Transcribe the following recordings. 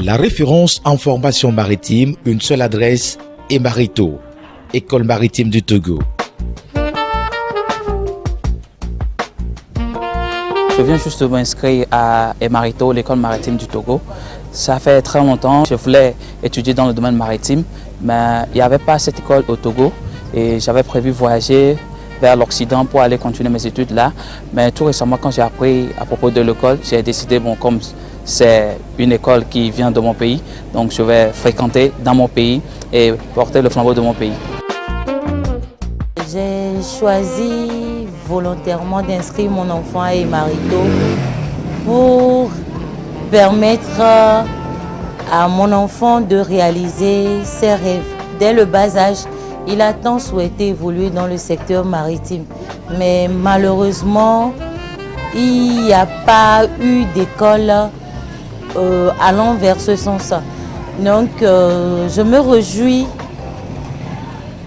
La référence en formation maritime, une seule adresse, Emarito, École maritime du Togo. Je viens juste de m'inscrire à Emarito, l'école maritime du Togo. Ça fait très longtemps que je voulais étudier dans le domaine maritime, mais il n'y avait pas cette école au Togo et j'avais prévu voyager vers l'Occident pour aller continuer mes études là. Mais tout récemment, quand j'ai appris à propos de l'école, j'ai décidé, comme c'est une école qui vient de mon pays, donc je vais fréquenter dans mon pays et porter le flambeau de mon pays. J'ai choisi volontairement d'inscrire mon enfant à Emarito pour permettre à mon enfant de réaliser ses rêves. Dès le bas âge, il a tant souhaité évoluer dans le secteur maritime. Mais malheureusement, il n'y a pas eu d'école allant vers ce sens. Donc, je me réjouis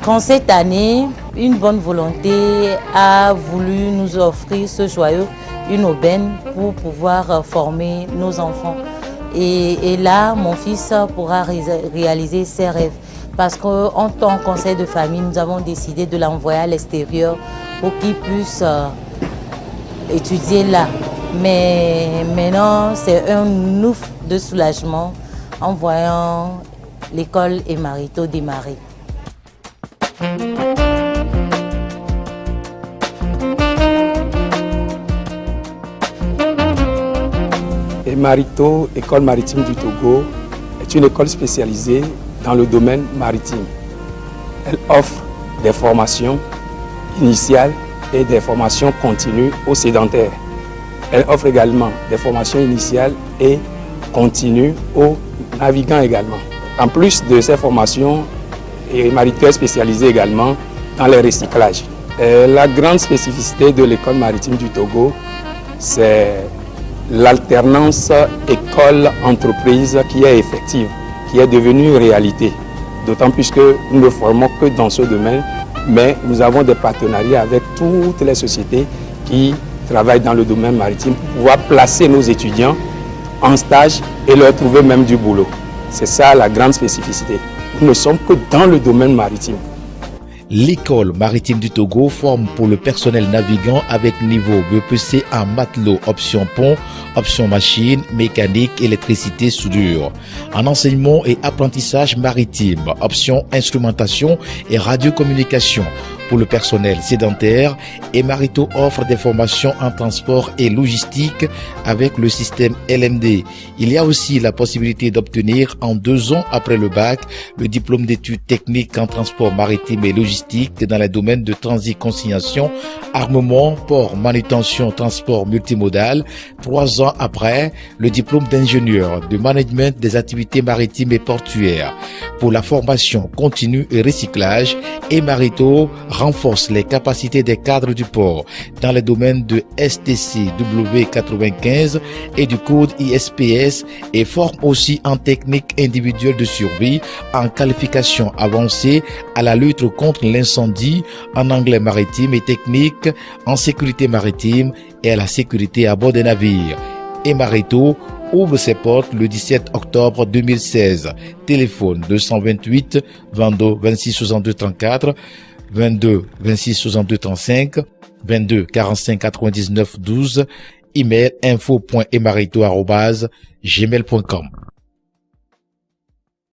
quand cette année, une bonne volonté a voulu nous offrir ce joyau, une aubaine pour pouvoir former nos enfants. Et là, mon fils pourra réaliser ses rêves. Parce qu'en tant que conseil de famille, nous avons décidé de l'envoyer à l'extérieur pour qu'il puisse étudier là. Mais maintenant, c'est un ouf de soulagement en voyant l'école Emarito démarrer. Emarito, École maritime du Togo, est une école spécialisée dans le domaine maritime. Elle offre des formations initiales et des formations continues aux sédentaires. Elle offre également des formations initiales et continues aux navigants également. En plus de ces formations, Emarito est spécialisée également dans les recyclages. La grande spécificité de l'école maritime du Togo, c'est l'alternance école-entreprise qui est effective, qui est devenue réalité. D'autant plus que nous ne formons que dans ce domaine, mais nous avons des partenariats avec toutes les sociétés qui travaillent dans le domaine maritime pour pouvoir placer nos étudiants en stage et leur trouver même du boulot. C'est ça la grande spécificité. Nous ne sommes que dans le domaine maritime. L'école maritime du Togo forme pour le personnel navigant avec niveau BEPC en matelot, option pont, option machine, mécanique, électricité, soudure. En enseignement et apprentissage maritime, option instrumentation et radiocommunication. Pour le personnel sédentaire, Emarito offre des formations en transport et logistique avec le système LMD. Il y a aussi la possibilité d'obtenir en 2 ans après le bac le diplôme d'études techniques en transport maritime et logistique dans les domaines de transit, consignation, armement, port, manutention, transport multimodal. 3 ans après, le diplôme d'ingénieur de management des activités maritimes et portuaires. Pour la formation continue et recyclage, Emarito renforce les capacités des cadres du port dans les domaines de STC W95 et du code ISPS et forme aussi en technique individuelle de survie, en qualification avancée à la lutte contre l'incendie, en anglais maritime et technique, en sécurité maritime et à la sécurité à bord des navires. Emarito ouvre ses portes le 17 octobre 2016. Téléphone 228 22 26 62 34, 22 26 62 35, 22 45 99 12, email info.emarito@gmail.com.